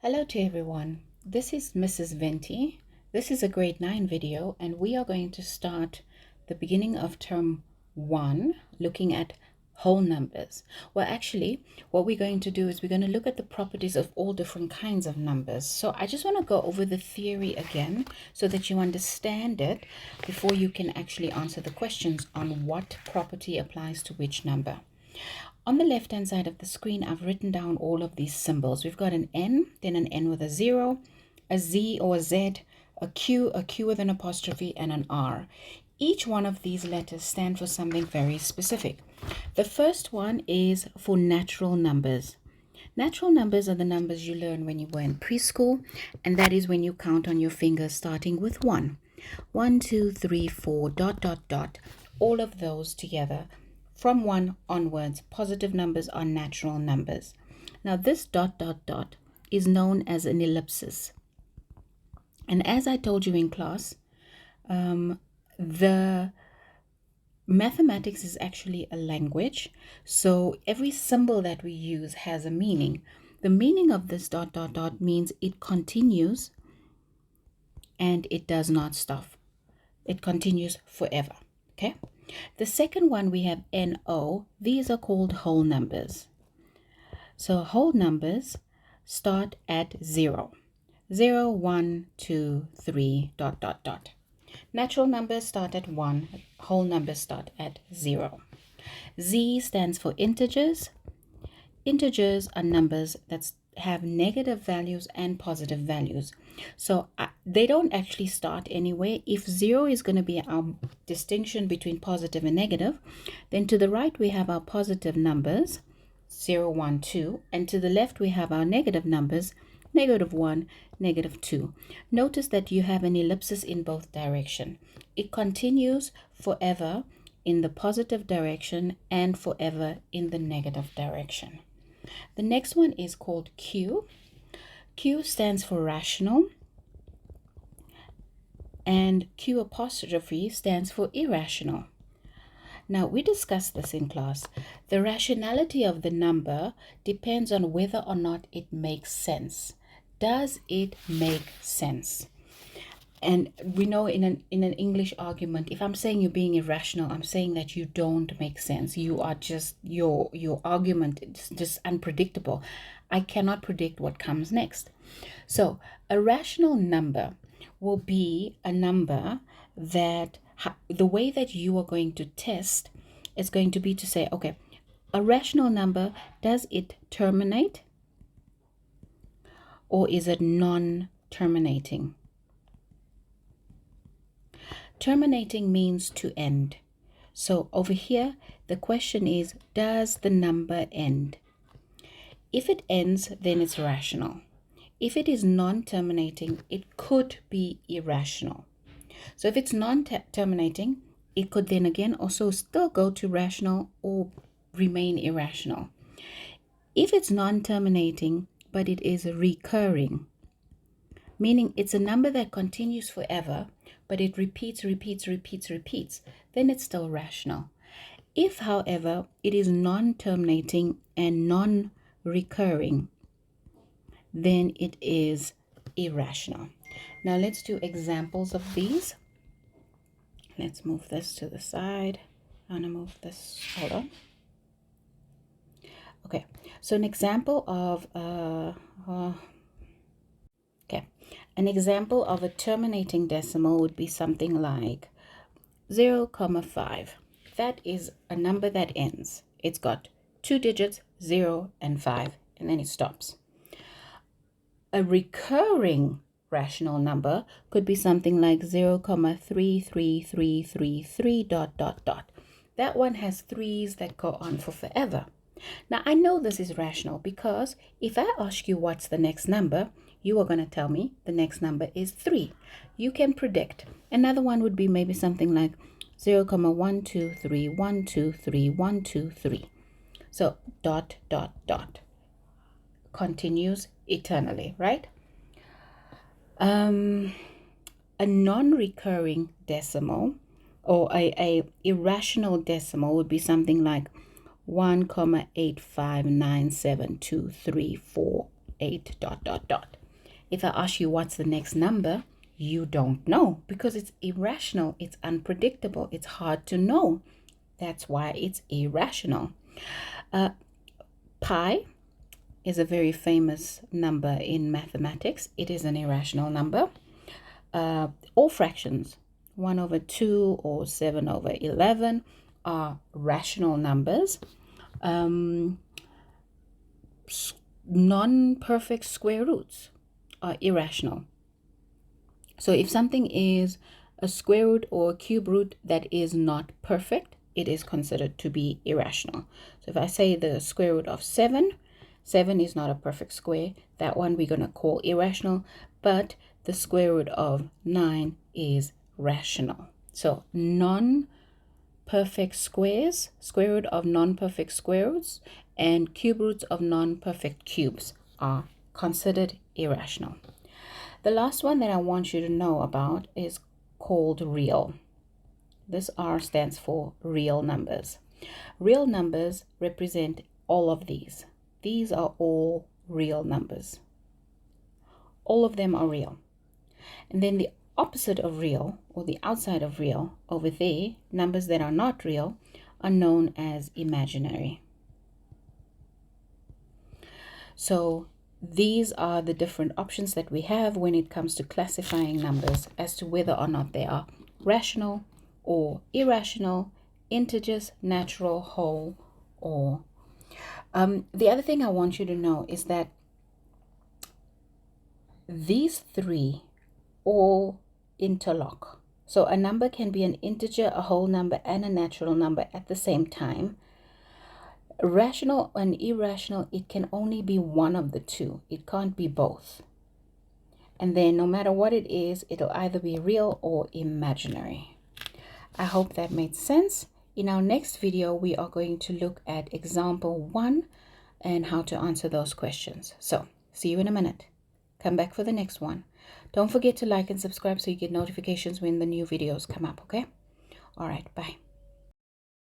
Hello to everyone. This is Mrs. Venti. This is a grade 9 video and we are going to start the beginning of term 1 looking at whole numbers. Well, actually, what we're going to do is we're going to look at the properties of all different kinds of numbers. So I just want to go over the theory again so that you understand it before you can actually answer the questions on what property applies to which number. On the left hand side of the screen, I've written down all of these symbols. We've got an N, then an N with a 0, a Z or a Z, a Q with an apostrophe, and an R. Each one of these letters stand for something very specific. The first one is for natural numbers. Natural numbers are the numbers you learn when you were in preschool, and that is when you count on your fingers starting with 1. 1, 2, 3, 4, dot, dot, dot, all of those together. From 1 onwards, positive numbers are natural numbers. Now this dot, dot, dot is known as an ellipsis. And as I told you in class, the mathematics is actually a language. So every symbol that we use has a meaning. The meaning of this dot, dot, dot means it continues and it does not stop. It continues forever, okay? The second one, we have NO. These are called whole numbers. So whole numbers start at 0. 0, 1, 2, 3, dot, dot, dot. Natural numbers start at 1. Whole numbers start at 0. Z stands for integers. Integers are numbers that have negative values and positive values. So they don't actually start anywhere. If 0 is going to be our distinction between positive and negative, then to the right we have our positive numbers, 0, 1, 2, and to the left we have our negative numbers, negative 1, negative 2. Notice that you have an ellipsis in both directions. It continues forever in the positive direction and forever in the negative direction. The next one is called Q. Q stands for rational, and Q apostrophe stands for irrational. Now, we discussed this in class. The rationality of the number depends on whether or not it makes sense. Does it make sense? And we know in an English argument, if I'm saying you're being irrational, I'm saying that you don't make sense. You are just, your argument is just unpredictable. I cannot predict what comes next. So a rational number will be a number that the way that you are going to test is going to be to say, okay, a rational number, does it terminate or is it non-terminating? Terminating means to end. So over here, the question is, does the number end? If it ends, then it's rational. If it is non-terminating, it could be irrational. So if it's non-terminating, it could then again also still go to rational or remain irrational. If it's non-terminating, but it is recurring, meaning it's a number that continues forever, but it repeats, then it's still rational. If, however, it is non-terminating and non-recurring, then it is irrational. Now let's do examples of these. Let's move this to the side. I'm gonna move this, hold on. Okay, so an example of an example of a terminating decimal would be something like 0,5. That is a number that ends. It's got 2 digits, 0 and 5, and then it stops. A recurring rational number could be something like 0,33333 dot, dot, dot. That one has 3's that go on for forever. Now, I know this is rational because if I ask you what's the next number, you are going to tell me the next number is 3. You can predict. Another one would be maybe something like 0,123,123,123. So dot, dot, dot continues eternally, right? A non-recurring decimal or a irrational decimal would be something like 1,8597234 8 dot dot dot. If I ask you what's the next number, you don't know because it's irrational, it's unpredictable, it's hard to know. That's why it's irrational. Pi is a very famous number in mathematics. It is an irrational number. All fractions, 1 over 2 or 7 over 11, are rational numbers. Non-perfect square roots are irrational. So if something is a square root or a cube root that is not perfect, it is considered to be irrational. So if I say the square root of 7, 7 is not a perfect square. That one we're going to call irrational, but the square root of 9 is rational. So non-perfect squares, square root of non-perfect square roots, and cube roots of non-perfect cubes are considered irrational. The last one that I want you to know about is called real. This R stands for real numbers. Real numbers represent all of these. These are all real numbers. All of them are real. And then the opposite of real, or the outside of real, over there, numbers that are not real, are known as imaginary. So these are the different options that we have when it comes to classifying numbers as to whether or not they are rational or irrational, integers, natural, whole, or the other thing I want you to know is that these three all interlock. So a number can be an integer, a whole number, and a natural number at the same time. Rational and irrational, it can only be one of the two. It can't be both. And then no matter what it is, it'll either be real or imaginary. I hope that made sense. In our next video, we are going to look at example 1 and how to answer those questions. So see you in a minute. Come back for the next one. Don't forget to like and subscribe so you get notifications when the new videos come up, okay? All right, bye.